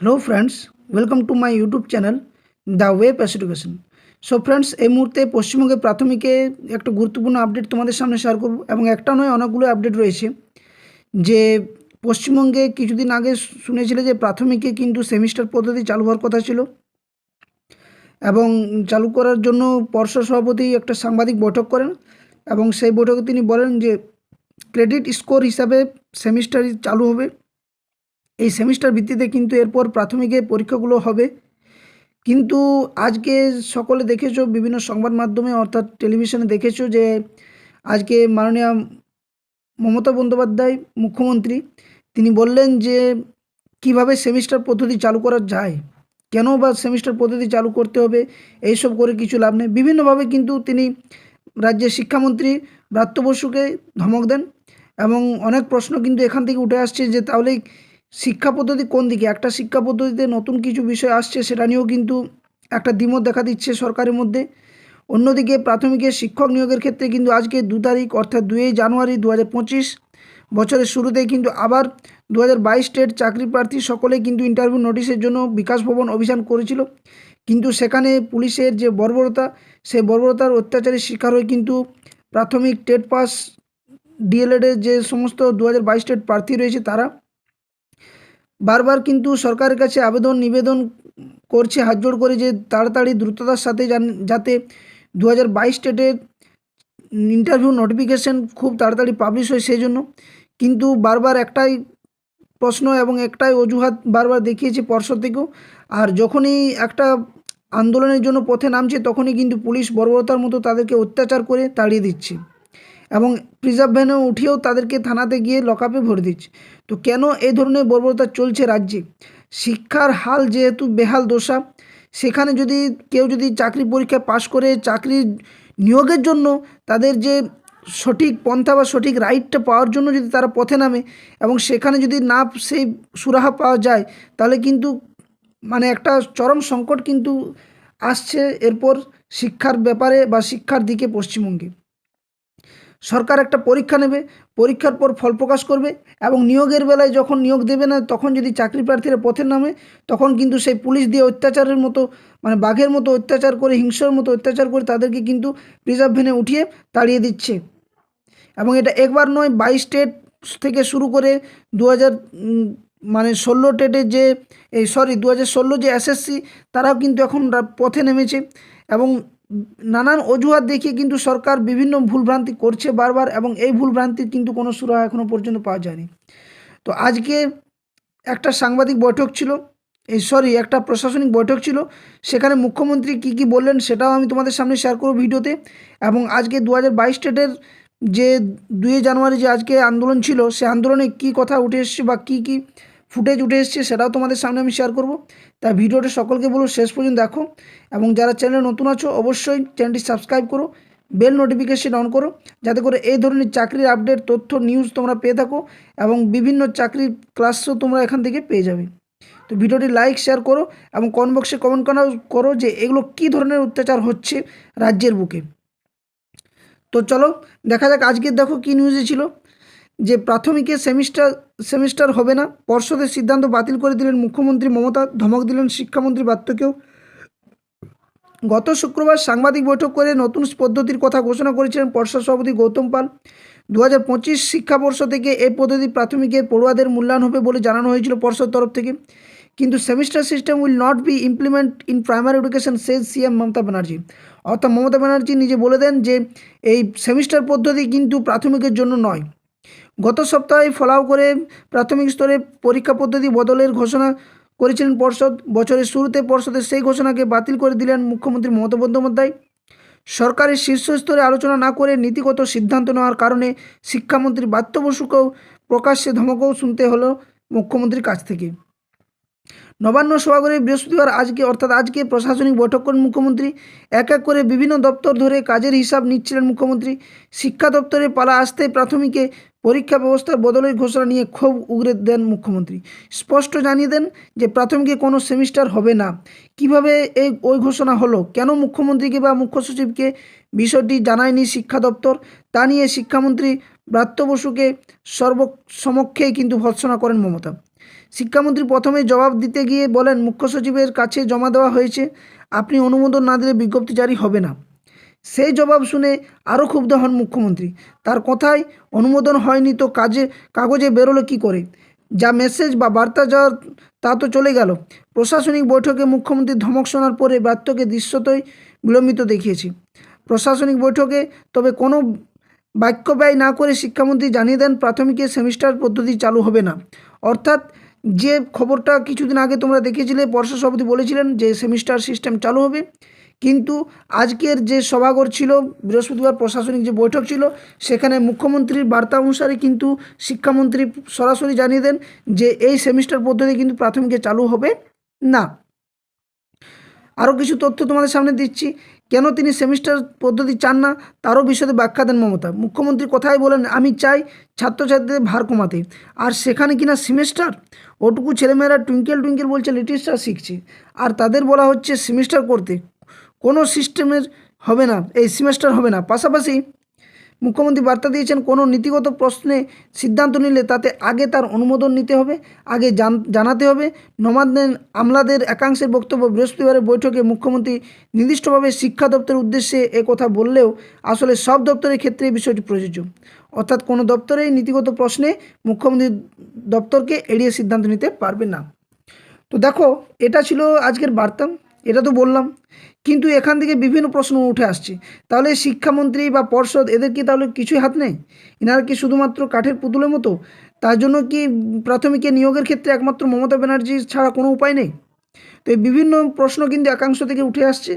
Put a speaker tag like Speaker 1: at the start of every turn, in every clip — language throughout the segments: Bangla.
Speaker 1: Hello friends, welcome to my YouTube channel the way pass education. So friends, এই মুহূর্তে পশ্চিমবঙ্গে প্রাথমিকে একটা গুরুত্বপূর্ণ আপডেট তোমাদের সামনে শেয়ার করব এবং একটা নয় অনেকগুলো আপডেট রয়েছে। যে পশ্চিমবঙ্গে কিছুদিন আগে শুনেছিলে যে প্রাথমিকে কিন্তু সেমিস্টার পদ্ধতি চালু হওয়ার কথা ছিল এবং চালু করার জন্য পর্ষদ সভাপতি একটা সাংবাদিক বৈঠক করেন এবং সেই বৈঠকে তিনি বলেন যে ক্রেডিট স্কোর হিসাবে সেমিস্টার চালু হবে। এই সেমিস্টার ভিত্তিতে কিন্তু এরপর প্রাথমিকে পরীক্ষাগুলো হবে। কিন্তু আজকে সকলে দেখেছো বিভিন্ন সংবাদ মাধ্যমে অর্থাৎ টেলিভিশনে দেখেছো যে আজকে মাননীয় মমতা বন্দ্যোপাধ্যায় মুখ্যমন্ত্রী তিনি বললেন যে কিভাবে সেমিস্টার পদ্ধতি চালু করা যায়, কেন বা সেমিস্টার পদ্ধতি চালু করতে হবে, এইসব করে কিছু লাভ নেই। বিভিন্নভাবে কিন্তু তিনি রাজ্যের শিক্ষামন্ত্রী ব্রাত্য বসুকে ধমক দেন এবং অনেক প্রশ্ন কিন্তু এখান থেকে উঠে আসছে যে তাহলে শিক্ষা পদ্ধতি কোন দিকে, একটা শিক্ষা পদ্ধতিতে নতুন কিছু বিষয় আসছে সেটা নিয়েও কিন্তু একটা দ্বিমত দেখা দিচ্ছে সরকারের মধ্যে। অন্যদিকে প্রাথমিকের শিক্ষক নিয়োগের ক্ষেত্রে কিন্তু আজকে 2 তারিখ অর্থাৎ 2 জানুয়ারি 2025 বছরের শুরুতেই কিন্তু আবার 2022 টেট চাকরি প্রার্থী সকলে কিন্তু ইন্টারভিউ নোটিশের জন্য বিকাশ ভবন অভিযান করেছিল। কিন্তু সেখানে পুলিশের যে বর্বরতা, সেই বর্বরতার অত্যাচারের শিকার হয়ে কিন্তু প্রাথমিক টেট পাস ডিএলএডের যে সমস্ত 2022 টেট প্রার্থী রয়েছে তারা বারবার কিন্তু সরকারের কাছে নিবেদন করছে হাতজোড় করে যে তাড়াতাড়ি দ্রুততার সাথে যাতে 2022 টেটের ইন্টারভিউ নোটিফিকেশন খুব তাড়াতাড়ি পাবলিশ হয় সেই জন্য। কিন্তু বারবার একটাই প্রশ্ন এবং একটাই অজুহাত বারবার দেখিয়েছে পর্ষদ থেকেও। আর যখনই একটা আন্দোলনের জন্য পথে নামছে তখনই কিন্তু পুলিশ বর্বরতার মতো তাদেরকে অত্যাচার করে তাড়িয়ে দিচ্ছে এবং প্রিজার্ভ ভ্যানে উঠিয়েও তাদেরকে থানাতে গিয়ে লকআপে ভরে দিচ্ছে। তো কেন এই ধরনের বর্বরতা চলছে রাজ্যে? শিক্ষার হাল যেহেতু বেহাল দশা, সেখানে যদি কেউ যদি চাকরি পরীক্ষায় পাশ করে চাকরি নিয়োগের জন্য তাদের যে সঠিক পন্থা বা সঠিক রাইটটা পাওয়ার জন্য যদি তারা পথে নামে এবং সেখানে যদি না সেই সুরাহা পাওয়া যায়, তাহলে কিন্তু মানে একটা চরম সংকট কিন্তু আসছে এরপর শিক্ষার ব্যাপারে বা শিক্ষার দিকে। পশ্চিমবঙ্গে সরকার একটা পরীক্ষা নেবে, পরীক্ষার পর ফল প্রকাশ করবে এবং নিয়োগের বেলায় যখন নিয়োগ দেবে না তখন যদি চাকরি প্রার্থীরা পথে নামে তখন কিন্তু সেই পুলিশ দিয়ে অত্যাচারের মতো মানে বাঘের মতো অত্যাচার করে, হিংস্রের মতো অত্যাচার করে তাদেরকে কিন্তু রিজার্ভ ভ্যানে উঠিয়ে তাড়িয়ে দিচ্ছে। এবং এটা একবার নয়, 22 টেট থেকে শুরু করে 2000 মানে 16 টেটের যে 2016 যে এসএসসি তারাও কিন্তু এখন পথে নেমেছে এবং নানান অজুহাত দেখিয়ে কিন্তু সরকার বিভিন্ন ভুলভ্রান্তি করছে বারবার এবং এই ভুলভ্রান্তির কিন্তু কোনো সুরাহা এখনও পর্যন্ত পাওয়া যায়নি। তো আজকে একটা সাংবাদিক বৈঠক ছিল, একটা প্রশাসনিক বৈঠক ছিল, সেখানে মুখ্যমন্ত্রী কী বললেন সেটাও আমি তোমাদের সামনে শেয়ার করব ভিডিওতে। এবং আজকে 2022 টেটের যে 2 জানুয়ারি যে আজকে আন্দোলন ছিল, সে আন্দোলনে কী কথা উঠে এসছে বা কী ফুটেজ উঠে এসছে সেটাও তোমাদের সামনে আমি শেয়ার করব। তাই ভিডিওটা সকলকে বলো শেষ পর্যন্ত দেখো এবং যারা চ্যানেলে নতুন আছো অবশ্যই চ্যানেলটি সাবস্ক্রাইব করো, বেল নোটিফিকেশন অন করো যাতে করে এই ধরনের চাকরির আপডেট, তথ্য, নিউজ তোমরা পেয়ে থাকো এবং বিভিন্ন চাকরির ক্লাসও তোমরা এখান থেকে পেয়ে যাবে। তো ভিডিওটি লাইক শেয়ার করো এবং কমেন্ট বক্সে কমেন্ট করো যে এগুলো কী ধরনের অত্যাচার হচ্ছে রাজ্যের বুকে। তো চলো দেখা যাক আজকে দেখো কী নিউজে ছিল যে প্রাথমিকে সেমিস্টার হবে না, পর্ষদের সিদ্ধান্ত বাতিল করে দিলেন মুখ্যমন্ত্রী মমতা, ধমক দিলেন শিক্ষামন্ত্রী ব্রাত্যকেও। গত শুক্রবার সাংবাদিক বৈঠক করে নতুন পদ্ধতির কথা ঘোষণা করেছিলেন পর্ষদ সভাপতি গৌতম পাল। 2025 শিক্ষাবর্ষ থেকে এই পদ্ধতি প্রাথমিকের পড়ুয়াদের মূল্যায়ন হবে বলে জানানো হয়েছিল পর্ষদ তরফ থেকে। কিন্তু semester system will not be implement in primary education says CM Mamata Banerjee. অর্থাৎ মমতা ব্যানার্জি নিজে বলে দেন যে এই সেমিস্টার পদ্ধতি কিন্তু প্রাথমিকের জন্য নয়। গত সপ্তাহে ফলাও করে প্রাথমিক স্তরে পরীক্ষা পদ্ধতি বদলের ঘোষণা করেছিলেন পর্ষদ। বছরের শুরুতে পর্ষদের সেই ঘোষণাকে বাতিল করে দিলেন মুখ্যমন্ত্রী মমতা বন্দ্যোপাধ্যায়। সরকারের শীর্ষ স্তরে আলোচনা না করে নীতিগত সিদ্ধান্ত নেওয়ার কারণে শিক্ষামন্ত্রী ব্রাত্য বসুকেও প্রকাশ্যে ধমকও শুনতে হলো মুখ্যমন্ত্রীর কাছ থেকে। নবান্ন সভাঘরে বৃহস্পতিবার আজকে প্রশাসনিক বৈঠক করেন মুখ্যমন্ত্রী। এক এক করে বিভিন্ন দপ্তর ধরে কাজের হিসাব নিচ্ছিলেন মুখ্যমন্ত্রী। শিক্ষা দপ্তরে পালা আসতে প্রাথমিকে পরীক্ষা ব্যবস্থার বদলের ঘোষণা নিয়ে ক্ষোভ উগরে দেন মুখ্যমন্ত্রী। স্পষ্ট জানিয়ে দেন যে প্রাথমিকে কোনো সেমিস্টার হবে না। কিভাবে ওই ঘোষণা হলো, কেন মুখ্যমন্ত্রীকে বা মুখ্য সচিবকে বিষয়টি জানায়নি শিক্ষা দপ্তর, তা নিয়ে শিক্ষামন্ত্রী ব্রাত্য বসুকে সর্বসমক্ষেই কিন্তু ভর্ৎসনা করেন মমতা। শিক্ষামন্ত্রী প্রথমে জবাব দিতে গিয়ে বলেন, মুখ্য সচিবের কাছে জমা দেওয়া হয়েছে, আপনি অনুমোদন না দিলে বিজ্ঞপ্তি জারি হবে না। সেই জবাব শুনে আরও ক্ষুব্ধ হন মুখ্যমন্ত্রী। তার কথায় অনুমোদন হয়নি তো কাগজে বেরোলো কী করে? যা মেসেজ বা বার্তা যাওয়ার তা তো চলে গেল। প্রশাসনিক বৈঠকে মুখ্যমন্ত্রীর ধমক শোনার পরে ব্যর্থকে দৃশ্যতই বিলম্বিত দেখিয়েছি। প্রশাসনিক বৈঠকে তবে কোনো বাক্য ব্যয় না করে শিক্ষামন্ত্রী জানিয়ে দেন, প্রাথমিকের সেমিস্টার পদ্ধতি চালু হবে না। অর্থাৎ যে খবরটা কিছুদিন আগে তোমরা দেখেছিলে, পর্ষদ সভাপতি বলেছিলেন যে সেমিস্টার সিস্টেম চালু হবে, কিন্তু আজকের যে সভাঘর ছিল, বৃহস্পতিবার প্রশাসনিক যে বৈঠক ছিল, সেখানে মুখ্যমন্ত্রীর বার্তা অনুসারে কিন্তু শিক্ষামন্ত্রী সরাসরি জানিয়ে দেন যে এই সেমিস্টার পদ্ধতি কিন্তু প্রাথমিকে চালু হবে না। আরও কিছু তথ্য তোমাদের সামনে দিচ্ছি। কেন তিনি সেমিস্টার পদ্ধতি চান না তারও বিশদে ব্যাখ্যা দেন মমতা। মুখ্যমন্ত্রী কথাই বলেন, আমি চাই ছাত্রছাত্রীদের ভার কমাতে, আর সেখানে কিনা সেমিস্টার। ওটুকু ছেলেমেয়েরা টুইঙ্কেল টুইঙ্কেল বলছে লিটিল স্টার শিখছে, আর তাদের বলা হচ্ছে সেমিস্টার করতে। কোনো সিস্টেমের হবে না, এই সেমিস্টার হবে না। পাশাপাশি মুখ্যমন্ত্রী বার্তা দিয়েছেন, কোনো নীতিগত প্রশ্নে সিদ্ধান্ত নিলে তাতে আগে তার অনুমোদন নিতে হবে, আগে জানাতে হবে। নবান্নের আমলাদের একাংশের বক্তব্য, বৃহস্পতিবারের বৈঠকে মুখ্যমন্ত্রী নির্দিষ্টভাবে শিক্ষা দপ্তরের উদ্দেশ্যে কথা বললেও আসলে সব দপ্তরের ক্ষেত্রে এই বিষয়টি প্রযোজ্য। অর্থাৎ কোনো দপ্তরেই নীতিগত প্রশ্নে মুখ্যমন্ত্রী দপ্তরকে এড়িয়ে সিদ্ধান্ত নিতে পারবে না। তো দেখো, এটা ছিল আজকের বার্তা, এটা তো বললাম, কিন্তু এখান থেকে বিভিন্ন প্রশ্ন উঠে আসছে। তাহলে শিক্ষামন্ত্রী বা পর্ষদ এদের কি তাহলে কিছুই হাত নেই? এনারা কি শুধুমাত্র কাঠের পুতুলের মতো? তার জন্য কি প্রাথমিকে নিয়োগের ক্ষেত্রে একমাত্র মমতা ব্যানার্জি ছাড়া কোনো উপায় নেই? তো এই বিভিন্ন প্রশ্ন কিন্তু একাংশ থেকে উঠে আসছে,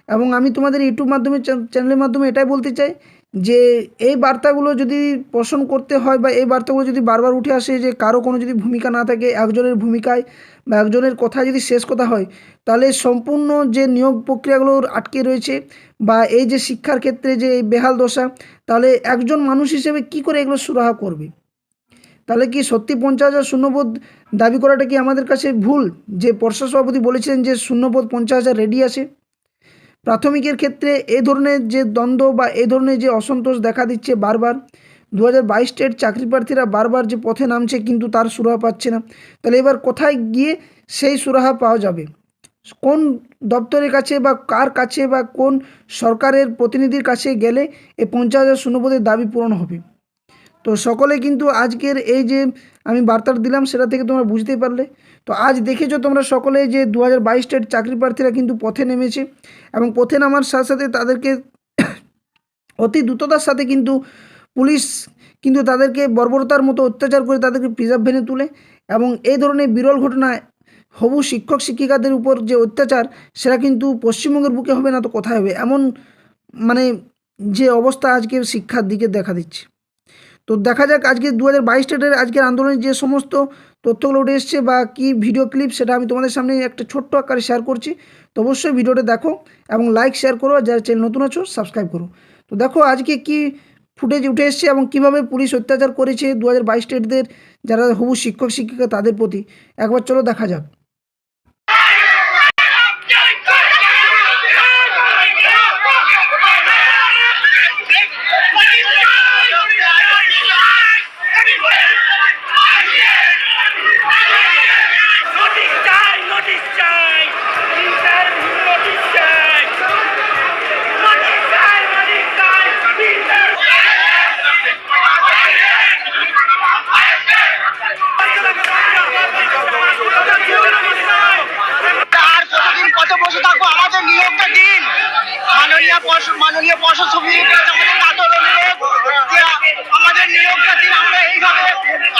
Speaker 1: এবং আমি তোমাদের ইউটিউব মাধ্যমে চ্যানেলের মাধ্যমে এটাই বলতে চাই যে এই বার্তাগুলো যদি পোষণ করতে হয়, বা এই বার্তাগুলো যদি বারবার উঠে আসে, যে কারো কোনো যদি ভূমিকা না থাকে, একজনের ভূমিকায় বা একজনের কথায় যদি শেষ কথা হয়, তাহলে সম্পূর্ণ যে নিয়োগ প্রক্রিয়াগুলো আটকে রয়েছে, বা এই যে শিক্ষার ক্ষেত্রে যে এই বেহাল দশা, তাহলে একজন মানুষ হিসেবে কি করে এগুলো সুরাহা করবে? তাহলে কি সত্যি 50,000 শূন্যপদ দাবি করাটা কি আমাদের কাছে ভুল? যে পর্ষদ সভাপতি বলেছিলেন যে শূন্যপদ 50,000 রেডি আছে। প্রাথমিকের ক্ষেত্রে এই ধরনের যে দ্বন্দ্ব বা এই ধরনের যে অসন্তোষ দেখা দিচ্ছে বারবার, 2022 টেট চাকরি প্রার্থীরা বারবার যে পথে নামছে কিন্তু তার সুরাহা পাচ্ছে না। তাহলে এবার কোথায় গিয়ে সেই সুরাহা পাওয়া যাবে? কোন দপ্তরের কাছে বা কার কাছে বা কোন সরকারের প্রতিনিধির কাছে গেলে এই 50,000 শূন্যপদের দাবি পূরণ হবে? তো সকলে কিন্তু আজকের এই যে আমি বার্তাটা দিলাম সেটা থেকে তোমরা বুঝতেই পারলে। তো আজ দেখেছো তোমরা সকলে যে 2022 টেট চাকরি প্রার্থীরা কিন্তু পথে নেমেছে, এবং পথে নামার সাথে সাথে তাদেরকে অতি দ্রুততার সাথে কিন্তু পুলিশ কিন্তু তাদেরকে বর্বরতার মতো অত্যাচার করে তাদেরকে প্রিজার্ভ ভ্যানে তুলে, এবং এই ধরনের বিরল ঘটনায় হবু শিক্ষক শিক্ষিকাদের উপর যে অত্যাচার, সেটা কিন্তু পশ্চিমবঙ্গের বুকে হবে না তো কোথায় হবে? এমন মানে যে অবস্থা আজকে শিক্ষার দিকে দেখা দিচ্ছে। তো দেখা যাক আজকে 2022 টেটের আজকের আন্দোলনের যে সমস্ত তথ্যগুলো উঠে এসছে বা কী ভিডিও ক্লিপ, সেটা আমি তোমাদের সামনে একটা ছোট্ট আকারে শেয়ার করছি। তো অবশ্যই ভিডিওটা দেখো এবং লাইক শেয়ার করো, যারা চ্যানেল নতুন আছো সাবস্ক্রাইব করো। তো দেখো আজকে কি ফুটেজ উঠে এসছে এবং কীভাবে পুলিশ অত্যাচার করেছে 2022 টেটদের যারা হবু শিক্ষক শিক্ষিকা তাদের প্রতি। একবার চলো দেখা যাক।
Speaker 2: মাননীয় পর্ষদ সমিতির কাছে আমাদের নিয়োগটা দিন। আমরা এইভাবে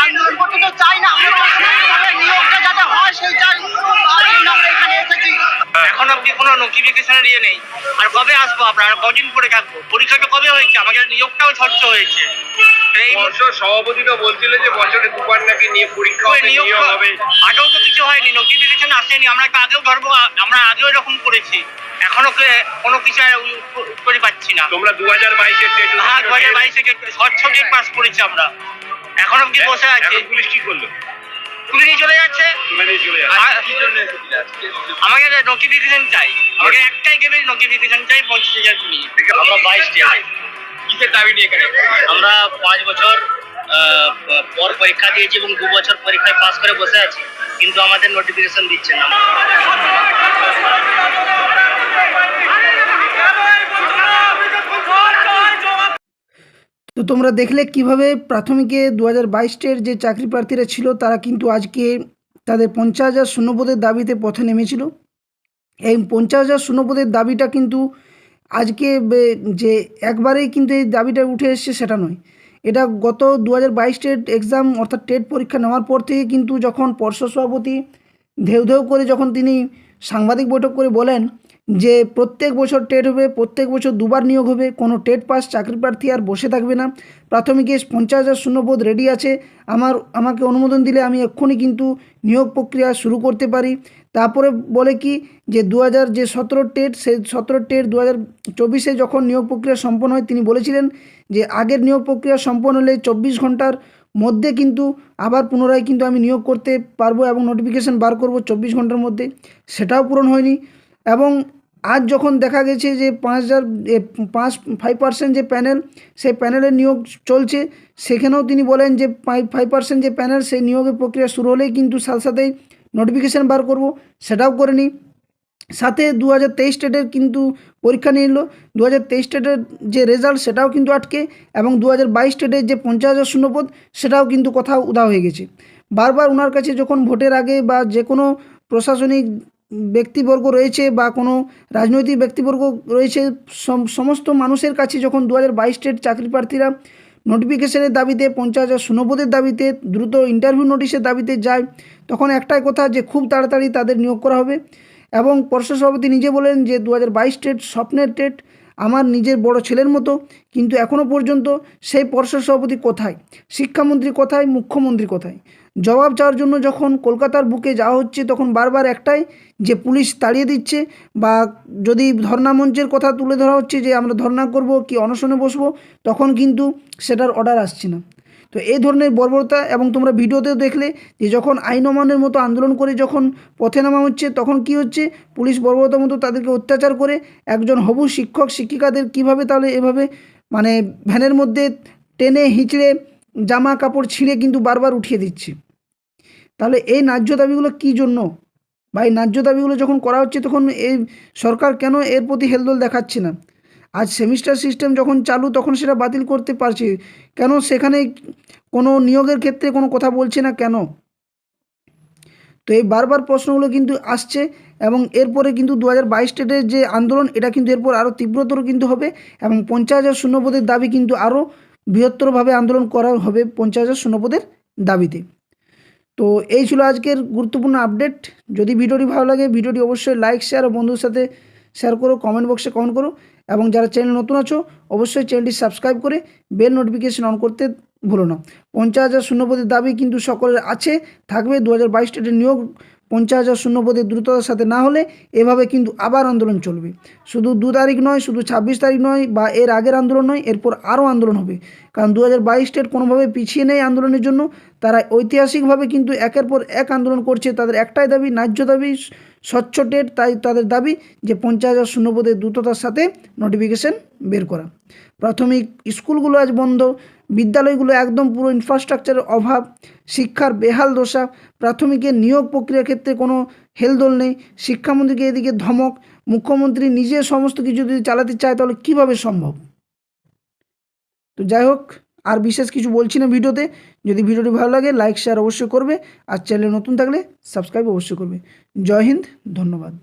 Speaker 2: আন্দোলন করতে তো চাই না, আমরা নিয়োগটা যাতে হয় সেই চাই, আমরা এখানে এসেছি। এখন অব্দি কোনো নোটিফিকেশনের ইয়ে নেই, আর কবে আসবো আপনারা? কদিন পরে থাকবো? পরীক্ষাটা কবে হয়েছে? আমাদের নিয়োগটাও স্বচ্ছ হয়েছে। এই
Speaker 3: সভাপতিটা বলছিল যে বছরে দুবার নাকি নিয়ে পরীক্ষা হবে।
Speaker 2: আগেও তো কিছু হয়নি, নোটিফিকেশন আসেনি। আমরা আগেও ধরবো, আমরা আগেও এরকম করেছি, এখনো কোনো কিছু করে পাচ্ছি না।
Speaker 3: তোমরা 2022
Speaker 2: হ্যাঁ 2022 স্বচ্ছ ডেট পাস করেছি আমরা, এখন অব্দি বসে আছি।
Speaker 3: পুলিশ কি করলো?
Speaker 2: তুলে নিয়ে চলে যাচ্ছে। আমাকে নোটিফিকেশন চাই, আমাকে একটাই গেমের নোটিফিকেশন চাই 50,000 নিয়ে।
Speaker 3: আমরা 22 কিসের দাবি নিয়ে এখানে?
Speaker 2: আমরা 5 বছর পর পরীক্ষা দিয়েছি এবং 2 বছর পরীক্ষায় পাস করে বসে আছি, কিন্তু আমাদের নোটিফিকেশন দিচ্ছে না।
Speaker 1: তো তোমরা দেখলে কিভাবে প্রাথমিকে 2022-এর যে চাকরি প্রার্থীরা ছিল তারা কিন্তু আজকে তাদের 50,000 শূন্যপদের দাবিতে পথে নেমেছিল। এই 50,000 শূন্যপদের দাবিটা কিন্তু আজকে যে একবারেই কিন্তু এই দাবিটা উঠে এসছে সেটা নয়, এটা গত 2022 টেট এক্সাম অর্থাৎ টেট পরীক্ষা নেওয়ার পর থেকে কিন্তু যখন পর্ষদ সভাপতি ধেউ ধেউ করে যখন তিনি সাংবাদিক বৈঠক করে বলেন যে প্রত্যেক বছর টেট হবে, প্রত্যেক বছর 2বার নিয়োগ হবে, কোনো টেট পাস চাকরি প্রার্থী আর বসে থাকবে না, প্রাথমিকে 50,000 শূন্যপদ রেডি আছে, আমাকে অনুমোদন দিলে আমি এক্ষুনি কিন্তু নিয়োগ প্রক্রিয়া শুরু করতে পারি। তারপরে বলে কি যে 2017 টেট সেই 17 টেট 2024-এ যখন নিয়োগ প্রক্রিয়া সম্পন্ন হয় তিনি বলেছিলেন যে আগের নিয়োগ প্রক্রিয়া সম্পন্ন হলে 24 ঘন্টার মধ্যে কিন্তু আবার পুনরায় কিন্তু আমি নিয়োগ করতে পারবো এবং নোটিফিকেশান বার করব 24 ঘন্টার মধ্যে, সেটাও পূরণ হয়নি। এবং আজ যখন দেখা গেছে যে 5% যে প্যানেল সেই প্যানেলের নিয়োগ চলছে, সেখানেও তিনি বলেন যে 5% যে প্যানেল সেই নিয়োগের প্রক্রিয়া শুরু হলেই কিন্তু সাথে সাথেই নোটিফিকেশান বার করব, সেটাও করেনি। সাথে 2023 টেটের কিন্তু পরীক্ষা নিয়ে নিল, 2023 টেটের যে রেজাল্ট সেটাও কিন্তু আটকে, এবং 2022 টেটের যে 50,000 শূন্যপদ সেটাও কিন্তু কোথাও উধাও হয়ে গেছে। বারবার ওনার কাছে যখন ভোটের আগে বা যে কোনো প্রশাসনিক ব্যক্তিবর্গ রয়েছে বা কোনো রাজনৈতিক ব্যক্তিবর্গ রয়েছে, সমস্ত মানুষের কাছে যখন 2022 টেট চাকরি প্রার্থীরা নোটিফিকেশনের দাবিতে 50,000 শূন্যপদের দাবিতে দ্রুত ইন্টারভিউ নোটিশের দাবিতে যায়, তখন একটাই কথা যে খুব তাড়াতাড়ি তাদের নিয়োগ করা হবে। এবং পর্ষদ সভাপতি নিজে বলেন যে 2022 টেট স্বপ্নের টেট, আমার নিজের বড় ছেলের মতো, কিন্তু এখনও পর্যন্ত সেই পর্ষদ সভাপতি কোথায়, শিক্ষামন্ত্রী কোথায়, মুখ্যমন্ত্রী কোথায়? জবাব চাওয়ার জন্য যখন কলকাতার বুকে যাওয়া হচ্ছে তখন বারবার একটাই যে পুলিশ তাড়িয়ে দিচ্ছে, বা যদি ধর্ণা মঞ্চের কথা তুলে ধরা হচ্ছে যে আমরা ধর্ণা করব কি অনশনে বসবো, তখন কিন্তু সেটার অর্ডার আসছে না। তো এই ধরনের বর্বরতা, এবং তোমরা ভিডিওতেও দেখলে যে যখন আইন অমান্যের মতো আন্দোলন করে যখন পথে নামা হচ্ছে তখন কি হচ্ছে, পুলিশ বর্বরতার মতো তাদেরকে অত্যাচার করে একজন হবু শিক্ষক শিক্ষিকাদের কিভাবে তাহলে এভাবে মানে ভ্যানের মধ্যে টেনে হিঁচড়ে জামা কাপড় ছিঁড়ে কিন্তু বারবার উঠিয়ে দিচ্ছে। তাহলে এই ন্যায্য দাবিগুলো কী জন্য, বা এই ন্যায্য দাবিগুলো যখন করা হচ্ছে তখন এই সরকার কেন এর প্রতি হেলদোল দেখাচ্ছে না? আজ সেমিস্টার সিস্টেম যখন চালু তখন সেটা বাতিল করতে পারছে, কেন সেখানে কোনো নিয়োগের ক্ষেত্রে কোনো কথা বলছে না কেন? তো এই বারবার প্রশ্নগুলো কিন্তু আসছে, এবং এরপরে কিন্তু 2022 টেটের যে আন্দোলন এটা কিন্তু এরপর আরও তীব্রতর কিন্তু হবে, এবং 50,000 শূন্যপদের দাবি কিন্তু আরও বৃহত্তরভাবে আন্দোলন করা হবে 50,000 শূন্যপদের দাবিতে। তো এই ছিল আজকের গুরুত্বপূর্ণ আপডেট। যদি ভিডিওটি ভালো লাগে ভিডিওটি অবশ্যই লাইক শেয়ার ও বন্ধুদের সাথে শেয়ার করো, কমেন্ট বক্সে কমেন্ট করো, এবং যারা চ্যানেল নতুন আছো অবশ্যই চ্যানেলটি সাবস্ক্রাইব করে বেল নোটিফিকেশন অন করতে ভুলো না। 50,000 শূন্যপদের দাবি কিন্তু সকলের আছে, থাকবে। 2022 টেটের নিয়োগ 50,000 শূন্যপদের দ্রুততার সাথে না হলে এভাবে কিন্তু আবার আন্দোলন চলবে। শুধু 2 তারিখ নয়, শুধু 26 তারিখ নয়, বা এর আগের আন্দোলন নয়, এরপর আরও আন্দোলন হবে। কারণ 2022 টেট কোনোভাবে পিছিয়ে নেই আন্দোলনের জন্য, তারা ঐতিহাসিকভাবে কিন্তু একের পর এক আন্দোলন করছে। তাদের একটাই দাবি, ন্যায্য দাবি, স্বচ্ছ টেট। তাই তাদের দাবি যে 50,000 শূন্যপদের দ্রুততার সাথে নোটিফিকেশন বের করা। প্রাথমিক স্কুলগুলো আজ বন্ধ, বিদ্যালয়গুলো একদম পুরো ইনফ্রাস্ট্রাকচারের অভাব, শিক্ষার বেহাল দশা, প্রাথমিকের নিয়োগ প্রক্রিয়ার ক্ষেত্রে কোনো হেলদোল নেই, শিক্ষামন্ত্রীকে এদিকে ধমক, মুখ্যমন্ত্রী নিজে সমস্ত কিছু যদি চালাতে চায় তাহলে কীভাবে সম্ভব? তো যাই হোক, আর বিশেষ কিছু বলছি না ভিডিওতে। যদি ভিডিওটি ভালো লাগে লাইক শেয়ার অবশ্যই করবে, আর চ্যানেলে নতুন থাকলে সাবস্ক্রাইব অবশ্যই করবে। জয় হিন্দ, ধন্যবাদ।